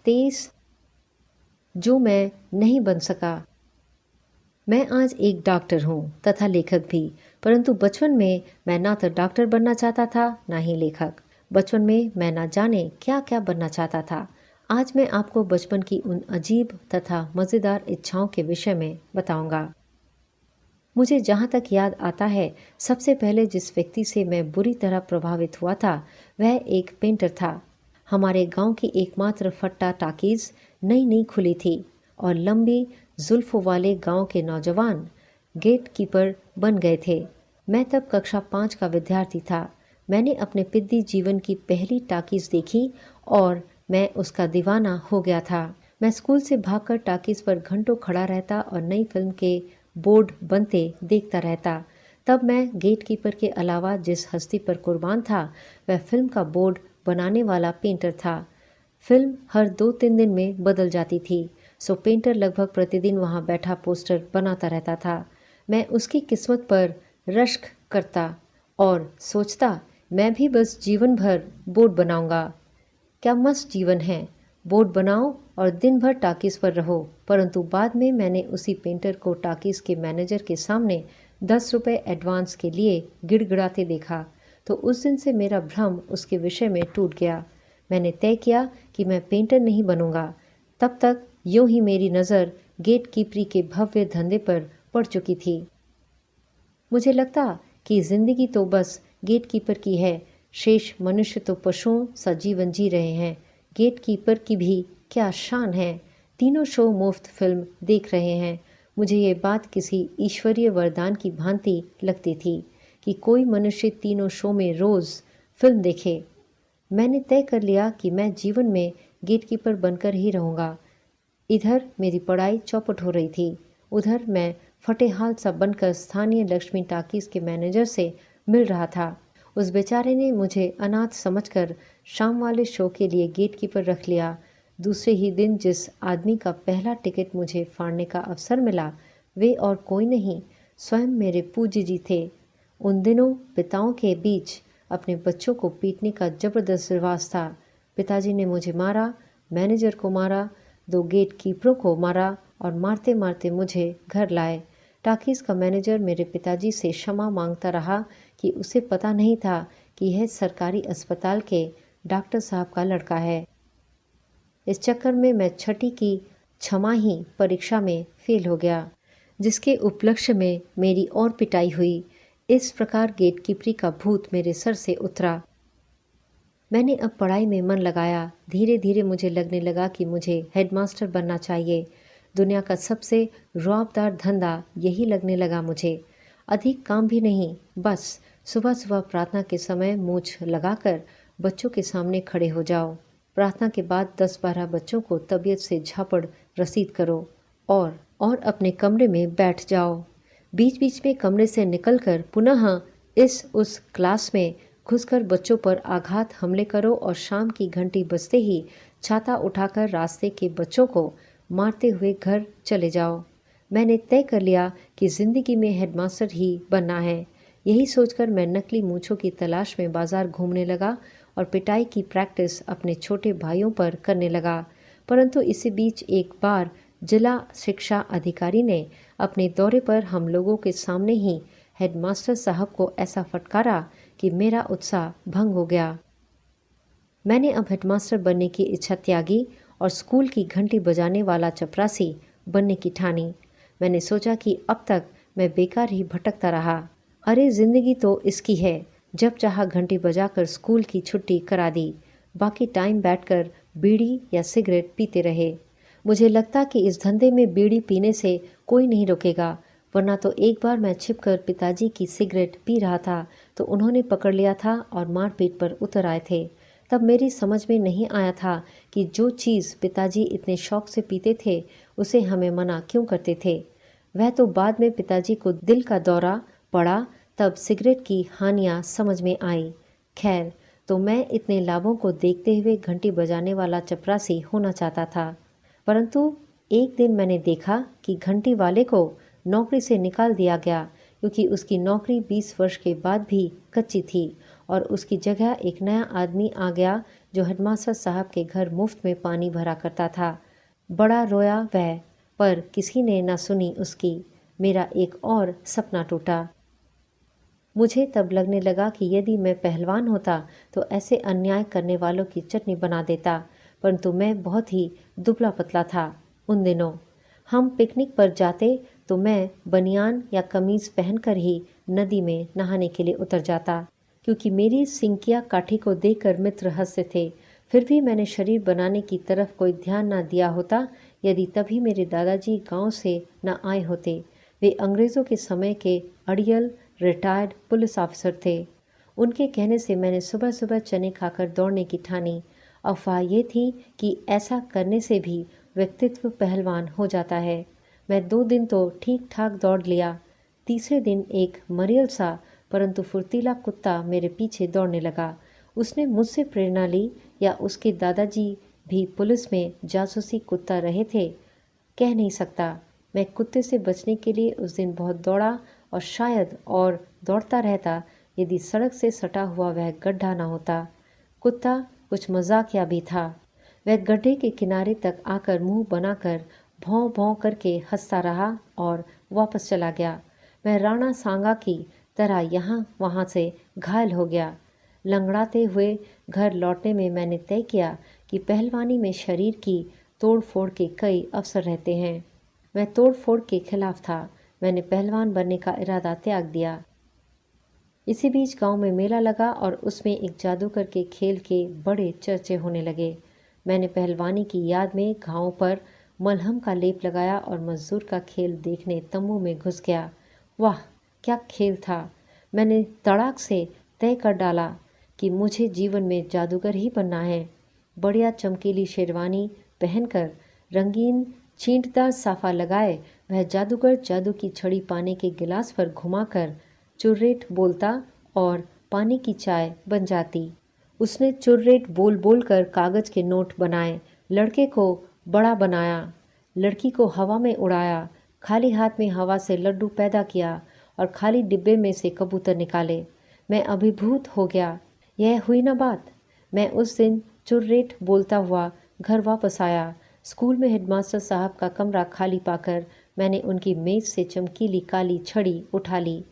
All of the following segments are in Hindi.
तेज जो मैं नहीं बन सका। मैं आज एक डॉक्टर हूँ तथा लेखक भी, परंतु बचपन में मैं ना तो डॉक्टर बनना चाहता था ना ही लेखक। बचपन में मैं ना जाने क्या क्या बनना चाहता था। आज मैं आपको बचपन की उन अजीब तथा मज़ेदार इच्छाओं के विषय में बताऊंगा। मुझे जहाँ तक याद आता है, सबसे पहले जिस व्यक्ति से मैं बुरी तरह प्रभावित हुआ था वह एक पेंटर था। हमारे गांव की एकमात्र फट्टा टाकीज नई नई खुली थी और लंबी जुल्फों वाले गांव के नौजवान गेट कीपर बन गए थे। मैं तब कक्षा 5 का विद्यार्थी था। मैंने अपने पिद्दी जीवन की पहली टाकीज देखी और मैं उसका दीवाना हो गया था। मैं स्कूल से भागकर टाकीज पर घंटों खड़ा रहता और नई फिल्म के बोर्ड बनते देखता रहता। तब मैं गेटकीपर के अलावा जिस हस्ती पर कुर्बान था वह फिल्म का बोर्ड बनाने वाला पेंटर था। फिल्म हर 2-3 दिन में बदल जाती थी, सो पेंटर लगभग प्रतिदिन वहां बैठा पोस्टर बनाता रहता था। मैं उसकी किस्मत पर रश्क करता और सोचता मैं भी बस जीवन भर बोर्ड बनाऊंगा। क्या मस्त जीवन है, बोर्ड बनाओ और दिन भर टाकीज पर रहो। परंतु बाद में मैंने उसी पेंटर को टाकीज के मैनेजर के सामने 10 रुपये एडवांस के लिए गिड़गिड़ाते देखा, तो उस दिन से मेरा भ्रम उसके विषय में टूट गया। मैंने तय किया कि मैं पेंटर नहीं बनूंगा। तब तक यूं ही मेरी नज़र गेट कीपरी के भव्य धंधे पर पड़ चुकी थी। मुझे लगता कि जिंदगी तो बस गेट कीपर की है, शेष मनुष्य तो पशुओं सा जीवन जी रहे हैं। गेट कीपर की भी क्या शान है, तीनों शो मुफ्त फिल्म देख रहे हैं। मुझे ये बात किसी ईश्वरीय वरदान की भांति लगती थी कि कोई मनुष्य तीनों शो में रोज़ फिल्म देखे। मैंने तय कर लिया कि मैं जीवन में गेटकीपर बनकर ही रहूँगा। इधर मेरी पढ़ाई चौपट हो रही थी, उधर मैं फटेहाल सा बनकर स्थानीय लक्ष्मी टाकीज के मैनेजर से मिल रहा था। उस बेचारे ने मुझे अनाथ समझकर शाम वाले शो के लिए गेटकीपर रख लिया। दूसरे ही दिन जिस आदमी का पहला टिकट मुझे फाड़ने का अवसर मिला वे और कोई नहीं, स्वयं मेरे पूज्य जी थे। उन दिनों पिताओं के बीच अपने बच्चों को पीटने का जबरदस्त रिवाज था। पिताजी ने मुझे मारा, मैनेजर को मारा, 2 गेट कीपरों को मारा और मारते मारते मुझे घर लाए। टाकीज का मैनेजर मेरे पिताजी से क्षमा मांगता रहा कि उसे पता नहीं था कि यह सरकारी अस्पताल के डॉक्टर साहब का लड़का है। इस चक्कर में मैं छठी की छमाही परीक्षा में फेल हो गया, जिसके उपलक्ष्य में मेरी और पिटाई हुई। इस प्रकार गेटकीपरी का भूत मेरे सर से उतरा। मैंने अब पढ़ाई में मन लगाया। धीरे धीरे मुझे लगने लगा कि मुझे हेडमास्टर बनना चाहिए। दुनिया का सबसे रौबदार धंधा यही लगने लगा मुझे। अधिक काम भी नहीं, बस सुबह सुबह प्रार्थना के समय मूछ लगाकर बच्चों के सामने खड़े हो जाओ। प्रार्थना के बाद 10-12 बच्चों को तबीयत से झापड़ रसीद करो और अपने कमरे में बैठ जाओ। बीच बीच में कमरे से निकलकर पुनः इस उस क्लास में घुसकर बच्चों पर आघात हमले करो और शाम की घंटी बजते ही छाता उठाकर रास्ते के बच्चों को मारते हुए घर चले जाओ। मैंने तय कर लिया कि जिंदगी में हेडमास्टर ही बनना है। यही सोचकर मैं नकली मूंछों की तलाश में बाजार घूमने लगा और पिटाई की प्रैक्टिस अपने छोटे भाइयों पर करने लगा। परंतु इसी बीच एक बार जिला शिक्षा अधिकारी ने अपने दौरे पर हम लोगों के सामने ही हेडमास्टर साहब को ऐसा फटकारा कि मेरा उत्साह भंग हो गया। मैंने अब हेडमास्टर बनने की इच्छा त्यागी और स्कूल की घंटी बजाने वाला चपरासी बनने की ठानी। मैंने सोचा कि अब तक मैं बेकार ही भटकता रहा। अरे जिंदगी तो इसकी है, जब चाहा घंटी बजाकर स्कूल की छुट्टी करा दी, बाकी टाइम बैठकर बीड़ी या सिगरेट पीते रहे। मुझे लगता कि इस धंधे में बीड़ी पीने से कोई नहीं रोकेगा, वरना तो एक बार मैं छिपकर पिताजी की सिगरेट पी रहा था तो उन्होंने पकड़ लिया था और मारपीट पर उतर आए थे। तब मेरी समझ में नहीं आया था कि जो चीज़ पिताजी इतने शौक से पीते थे उसे हमें मना क्यों करते थे। वह तो बाद में पिताजी को दिल का दौरा पड़ा तब सिगरेट की हानियाँ समझ में आई। खैर, तो मैं इतने लाभों को देखते हुए घंटी बजाने वाला चपरासी होना चाहता था। परंतु एक दिन मैंने देखा कि घंटी वाले को नौकरी से निकाल दिया गया, क्योंकि उसकी नौकरी 20 वर्ष के बाद भी कच्ची थी और उसकी जगह एक नया आदमी आ गया जो हेडमास्टर साहब के घर मुफ्त में पानी भरा करता था। बड़ा रोया वह, पर किसी ने न सुनी उसकी। मेरा एक और सपना टूटा। मुझे तब लगने लगा कि यदि मैं पहलवान होता तो ऐसे अन्याय करने वालों की चटनी बना देता, परंतु मैं बहुत ही दुबला पतला था उन दिनों। हम पिकनिक पर जाते तो मैं बनियान या कमीज़ पहनकर ही नदी में नहाने के लिए उतर जाता, क्योंकि मेरी सिंकिया काठी को देखकर मित्र हंसते थे। फिर भी मैंने शरीर बनाने की तरफ कोई ध्यान न दिया होता यदि तभी मेरे दादाजी गांव से न आए होते। वे अंग्रेज़ों के समय के अड़ियल रिटायर्ड पुलिस ऑफिसर थे। उनके कहने से मैंने सुबह सुबह चने खाकर दौड़ने की ठानी। अफवाह ये थी कि ऐसा करने से भी व्यक्तित्व पहलवान हो जाता है। मैं 2 दिन तो ठीक ठाक दौड़ लिया। तीसरे दिन एक मरियल सा परंतु फुर्तीला कुत्ता मेरे पीछे दौड़ने लगा। उसने मुझसे प्रेरणा ली या उसके दादाजी भी पुलिस में जासूसी कुत्ता रहे थे, कह नहीं सकता। मैं कुत्ते से बचने के लिए उस दिन बहुत दौड़ा और शायद और दौड़ता रहता यदि सड़क से सटा हुआ वह गड्ढा न होता। कुत्ता कुछ मजाकिया भी था। वह गड्ढे के किनारे तक आकर मुंह बनाकर भौं भौं करके हंसता रहा और वापस चला गया। मैं राणा सांगा की तरह यहाँ वहाँ से घायल हो गया। लंगड़ाते हुए घर लौटने में मैंने तय किया कि पहलवानी में शरीर की तोड़ फोड़ के कई अवसर रहते हैं। मैं तोड़ फोड़ के खिलाफ था। मैंने पहलवान बनने का इरादा त्याग दिया। इसी बीच गांव में मेला लगा और उसमें एक जादूगर के खेल के बड़े चर्चे होने लगे। मैंने पहलवानी की याद में घावों पर मलहम का लेप लगाया और मजदूर का खेल देखने तंबू में घुस गया। वाह, क्या खेल था! मैंने तड़ाक से तय कर डाला कि मुझे जीवन में जादूगर ही बनना है। बढ़िया चमकीली शेरवानी पहनकर, रंगीन छींटदार साफा लगाए, वह जादूगर जादू की छड़ी पानी के गिलास पर घुमाकर चुर्रेट बोलता और पानी की चाय बन जाती। उसने चुर्रेट बोल बोल कर कागज के नोट बनाए, लड़के को बड़ा बनाया, लड़की को हवा में उड़ाया, खाली हाथ में हवा से लड्डू पैदा किया और खाली डिब्बे में से कबूतर निकाले। मैं अभिभूत हो गया। यह हुई ना बात। मैं उस दिन चुर्रेट बोलता हुआ घर वापस आया। स्कूल में हेडमास्टर साहब का कमरा खाली पाकर मैंने उनकी मेज से चमकीली काली छड़ी उठा ली,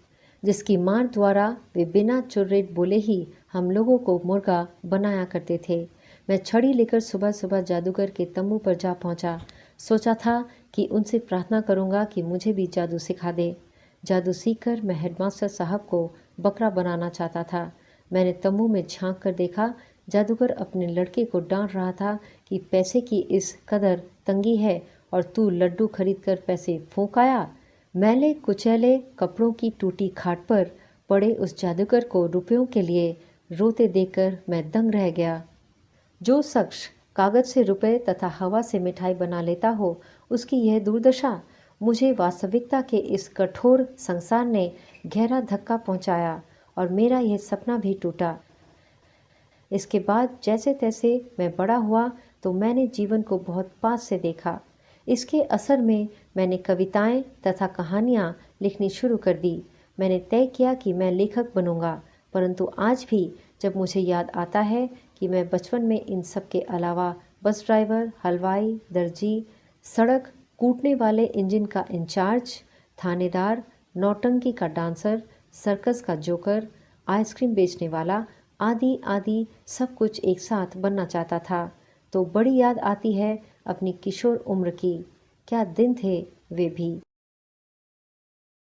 जिसकी मार द्वारा वे बिना चुर्रेट बोले ही हम लोगों को मुर्गा बनाया करते थे। मैं छड़ी लेकर सुबह सुबह जादूगर के तंबू पर जा पहुंचा। सोचा था कि उनसे प्रार्थना करूंगा कि मुझे भी जादू सिखा दे। जादू सीखकर मैं हेडमास्टर साहब को बकरा बनाना चाहता था। मैंने तंबू में झांक कर देखा, जादूगर अपने लड़के को डांट रहा था कि पैसे की इस कदर तंगी है और तू लड्डू खरीद कर पैसे फूंक आया। मैले कुचैले कपड़ों की टूटी खाट पर पड़े उस जादूगर को रुपयों के लिए रोते देखकर मैं दंग रह गया। जो शख्स कागज से रुपए तथा हवा से मिठाई बना लेता हो, उसकी यह दुर्दशा। मुझे वास्तविकता के इस कठोर संसार ने गहरा धक्का पहुंचाया और मेरा यह सपना भी टूटा। इसके बाद जैसे तैसे मैं बड़ा हुआ तो मैंने जीवन को बहुत पास से देखा। इसके असर में मैंने कविताएं तथा कहानियां लिखनी शुरू कर दी। मैंने तय किया कि मैं लेखक बनूंगा, परंतु आज भी जब मुझे याद आता है कि मैं बचपन में इन सब के अलावा बस ड्राइवर, हलवाई, दर्जी, सड़क कूटने वाले इंजन का इंचार्ज, थानेदार, नौटंकी का डांसर, सर्कस का जोकर, आइसक्रीम बेचने वाला आदि आदि सब कुछ एक साथ बनना चाहता था, तो बड़ी याद आती है अपनी किशोर उम्र की। क्या दिन थे वे भी।